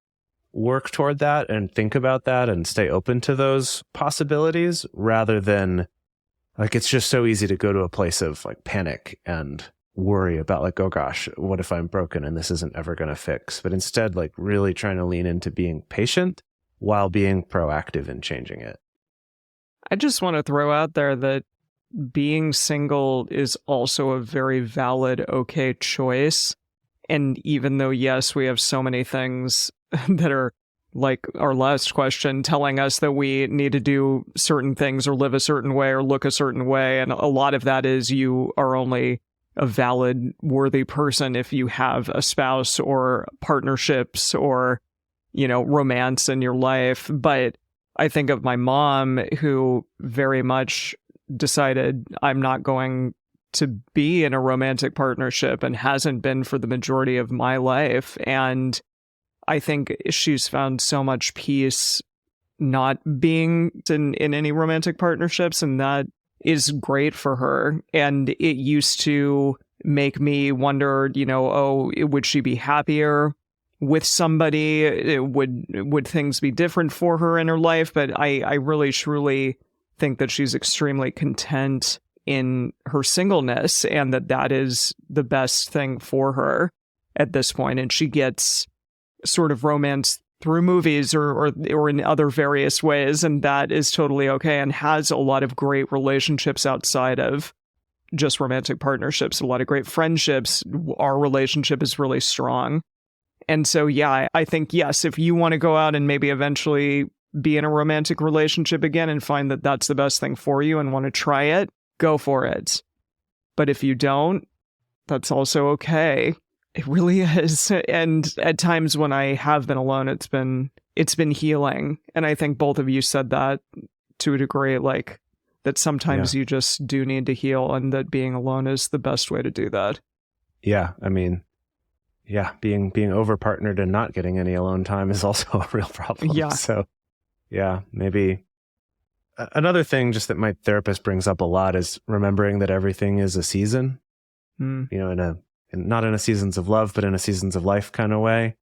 work toward that and think about that and stay open to those possibilities, rather than like, it's just so easy to go to a place of like panic and worry about like, oh gosh, what if I'm broken and this isn't ever going to fix? But instead, like really trying to lean into being patient while being proactive in changing it.
I just want to throw out there that being single is also a very valid, okay choice. And even though, yes, we have so many things that are like our last question telling us that we need to do certain things or live a certain way or look a certain way. And a lot of that is you are only a valid, worthy person if you have a spouse or partnerships or, you know, romance in your life. But I think of my mom, who very much decided I'm not going to be in a romantic partnership and hasn't been for the majority of my life. And I think she's found so much peace not being in any romantic partnerships, and that is great for her. And it used to make me wonder, you know, oh, would she be happier with somebody? Would things be different for her in her life? But I really truly think that she's extremely content in her singleness, and that is the best thing for her at this point. And she gets sort of romance through movies or in other various ways, and that is totally okay, and has a lot of great relationships outside of just romantic partnerships, a lot of great friendships. Our relationship is really strong. And so, yeah, I think, yes, if you want to go out and maybe eventually be in a romantic relationship again and find that that's the best thing for you and want to try it, go for it. But if you don't, that's also okay. It really is. And at times when I have been alone, it's been healing. And I think both of you said that to a degree, like that sometimes you just do need to heal, and that being alone is the best way to do that.
Yeah. I mean, yeah, being over partnered and not getting any alone time is also a real problem.
Yeah.
So yeah, maybe another thing just that my therapist brings up a lot is remembering that everything is a season, you know, not in a seasons of love, but in a seasons of life kind of way,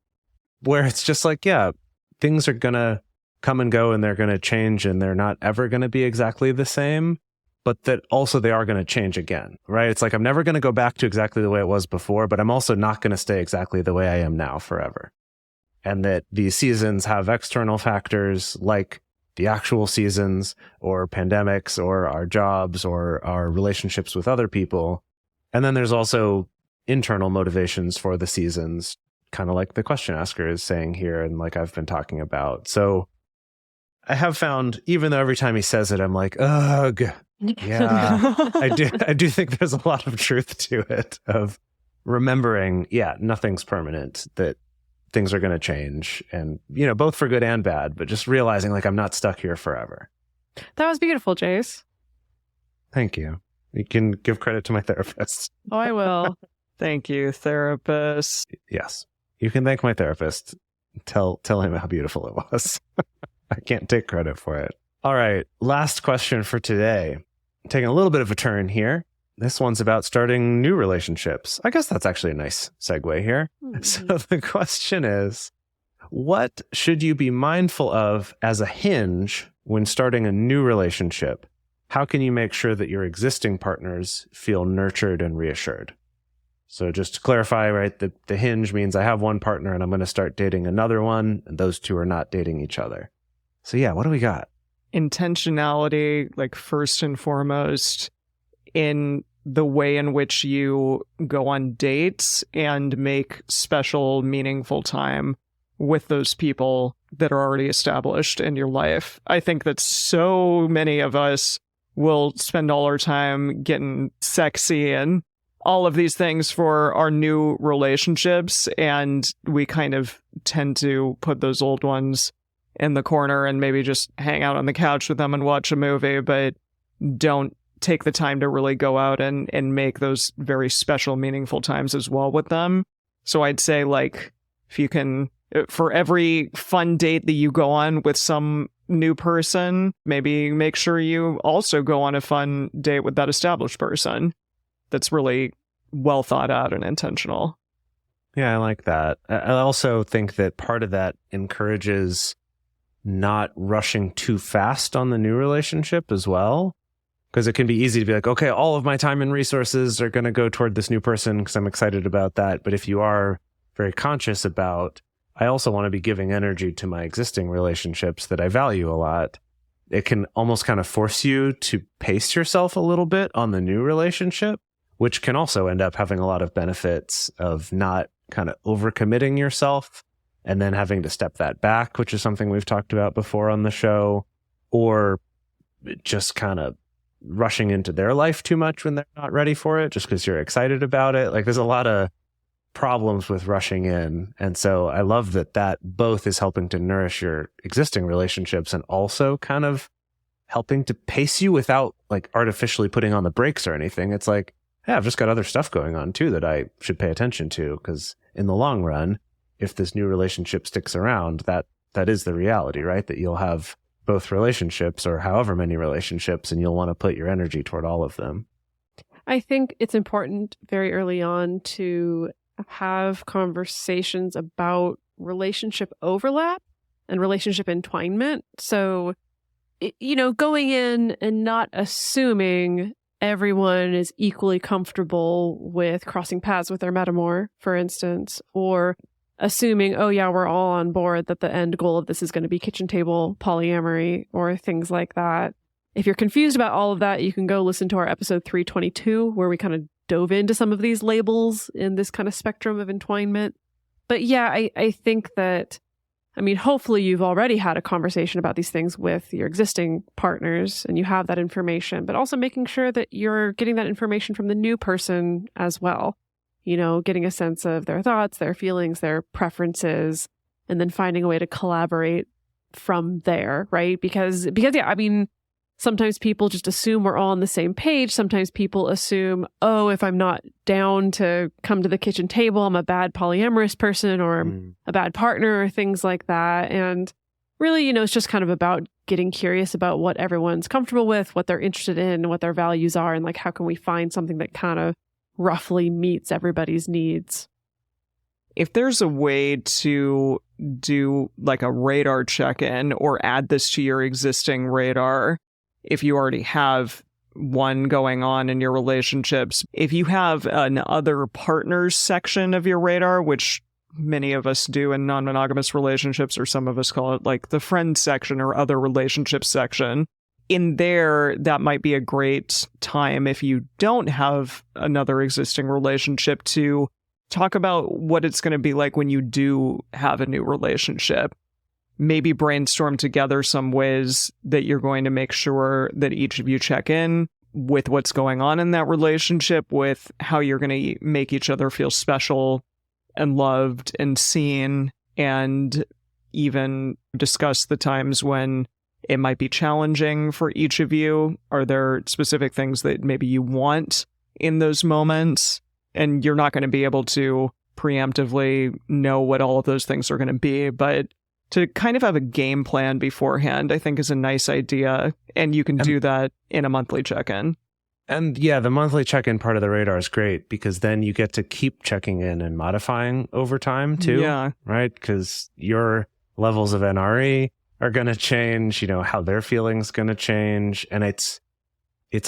where it's just like, yeah, things are going to come and go and they're going to change and they're not ever going to be exactly the same, but that also they are going to change again, right? It's like, I'm never going to go back to exactly the way it was before, but I'm also not going to stay exactly the way I am now forever. And that these seasons have external factors like the actual seasons or pandemics or our jobs or our relationships with other people. And then there's also internal motivations for the seasons, kind of like the question asker is saying here and like I've been talking about. So I have found, even though every time he says it, I'm like, ugh, yeah, I do think there's a lot of truth to it of remembering, yeah, nothing's permanent, that things are going to change, and, you know, both for good and bad, but just realizing like I'm not stuck here forever.
That was beautiful, Jase.
Thank you. You can give credit to my therapist.
Oh, I will.
Thank you, therapist.
Yes. You can thank my therapist. Tell him how beautiful it was. I can't take credit for it. All right. Last question for today. Taking a little bit of a turn here. This one's about starting new relationships. I guess that's actually a nice segue here. Mm-hmm. So the question is, what should you be mindful of as a hinge when starting a new relationship? How can you make sure that your existing partners feel nurtured and reassured? So just to clarify, right, the hinge means I have one partner and I'm going to start dating another one, and those two are not dating each other. So yeah, what do we got?
Intentionality, like first and foremost, in the way in which you go on dates and make special, meaningful time with those people that are already established in your life. I think that so many of us will spend all our time getting sexy and all of these things for our new relationships, and we kind of tend to put those old ones in the corner and maybe just hang out on the couch with them and watch a movie, but don't take the time to really go out and make those very special, meaningful times as well with them. So I'd say, like, if you can, for every fun date that you go on with some new person, maybe make sure you also go on a fun date with that established person that's really well thought out and intentional.
Yeah, I like that. I also think that part of that encourages not rushing too fast on the new relationship as well. Because it can be easy to be like, okay, all of my time and resources are going to go toward this new person because I'm excited about that. But if you are very conscious about, I also want to be giving energy to my existing relationships that I value a lot, it can almost kind of force you to pace yourself a little bit on the new relationship, which can also end up having a lot of benefits of not kind of overcommitting yourself and then having to step that back, which is something we've talked about before on the show, or just kind of rushing into their life too much when they're not ready for it just because you're excited about it. Like there's a lot of problems with rushing in. And so I love that both is helping to nourish your existing relationships and also kind of helping to pace you without like artificially putting on the brakes or anything. It's like, yeah, I've just got other stuff going on too that I should pay attention to, because in the long run, if this new relationship sticks around, that is the reality, right? That you'll have both relationships or however many relationships, and you'll want to put your energy toward all of them.
I think it's important very early on to have conversations about relationship overlap and relationship entwinement. So, going in and not assuming everyone is equally comfortable with crossing paths with their metamor, for instance, or assuming, oh yeah, we're all on board that the end goal of this is going to be kitchen table polyamory or things like that. If you're confused about all of that, you can go listen to our episode 322, where we kind of dove into some of these labels in this kind of spectrum of entwinement. But yeah, I think that, hopefully you've already had a conversation about these things with your existing partners and you have that information, but also making sure that you're getting that information from the new person as well. Getting a sense of their thoughts, their feelings, their preferences, and then finding a way to collaborate from there, right? Because yeah, sometimes people just assume we're all on the same page. Sometimes people assume, oh, if I'm not down to come to the kitchen table, I'm a bad polyamorous person or I'm a bad partner or things like that. And really, it's just kind of about getting curious about what everyone's comfortable with, what they're interested in, what their values are, and like how can we find something that kind of roughly meets everybody's needs.
If there's a way to do like a radar check-in or add this to your existing radar, if you already have one going on in your relationships, if you have an other partners section of your radar, which many of us do in non-monogamous relationships, or some of us call it like the friend section or other relationships section, in there, that might be a great time if you don't have another existing relationship to talk about what it's going to be like when you do have a new relationship. Maybe brainstorm together some ways that you're going to make sure that each of you check in with what's going on in that relationship, with how you're going to make each other feel special and loved and seen, and even discuss the times when it might be challenging for each of you. Are there specific things that maybe you want in those moments? And you're not going to be able to preemptively know what all of those things are going to be, but to kind of have a game plan beforehand, I think is a nice idea. And you can do that in a monthly check-in.
And yeah, the monthly check-in part of the radar is great because then you get to keep checking in and modifying over time too.
Yeah.
Right? Because your levels of NRE are going to change, how their feelings going to change. And it's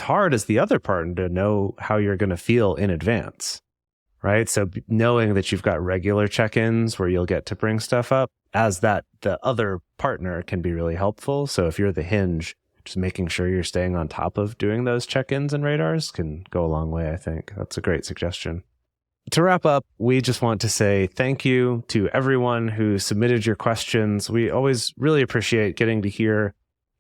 hard as the other partner to know how you're going to feel in advance, right? So knowing that you've got regular check-ins where you'll get to bring stuff up as the other partner can be really helpful. So if you're the hinge, just making sure you're staying on top of doing those check-ins and radars can go a long way, I think. That's a great suggestion. To wrap up, we just want to say thank you to everyone who submitted your questions. We always really appreciate getting to hear,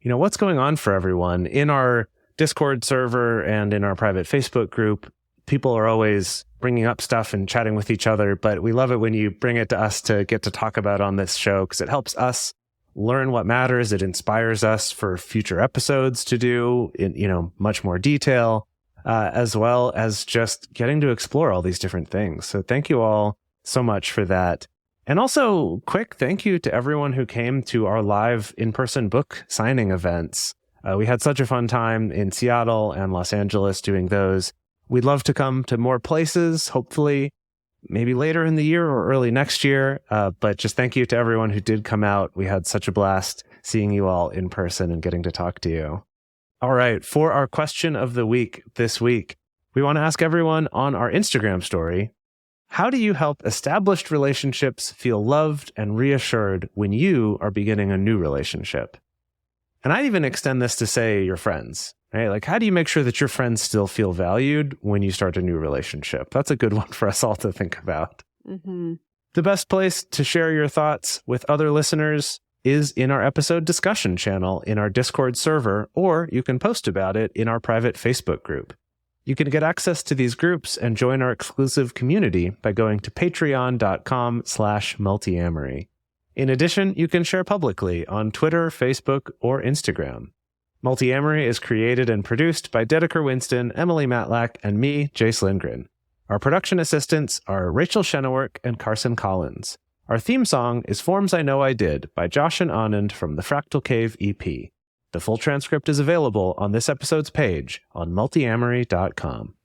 what's going on for everyone. In our Discord server and in our private Facebook group, people are always bringing up stuff and chatting with each other, but we love it when you bring it to us to get to talk about on this show because it helps us learn what matters. It inspires us for future episodes to do in, much more detail. As well as just getting to explore all these different things. So thank you all so much for that. And also, quick thank you to everyone who came to our live in-person book signing events. We had such a fun time in Seattle and Los Angeles doing those. We'd love to come to more places, hopefully maybe later in the year or early next year. But just thank you to everyone who did come out. We had such a blast seeing you all in person and getting to talk to you. All right, for our question of the week this week, we want to ask everyone on our Instagram story, how do you help established relationships feel loved and reassured when you are beginning a new relationship? And I'd even extend this to, say, your friends, right? Like, how do you make sure that your friends still feel valued when you start a new relationship? That's a good one for us all to think about.
Mm-hmm.
The best place to share your thoughts with other listeners is in our episode discussion channel in our Discord server, or you can post about it in our private Facebook group. You can get access to these groups and join our exclusive community by going to patreon.com/multiamory. In addition, you can share publicly on Twitter, Facebook, or Instagram. Multiamory is created and produced by Dedeker, Winston, Emily Matlack, and me, Jase Lindgren. Our production assistants are Rachel Shennework and Carson Collins. Our theme song is Forms I Know I Did by Josh and Anand from the Fractal Cave EP. The full transcript is available on this episode's page on multiamory.com.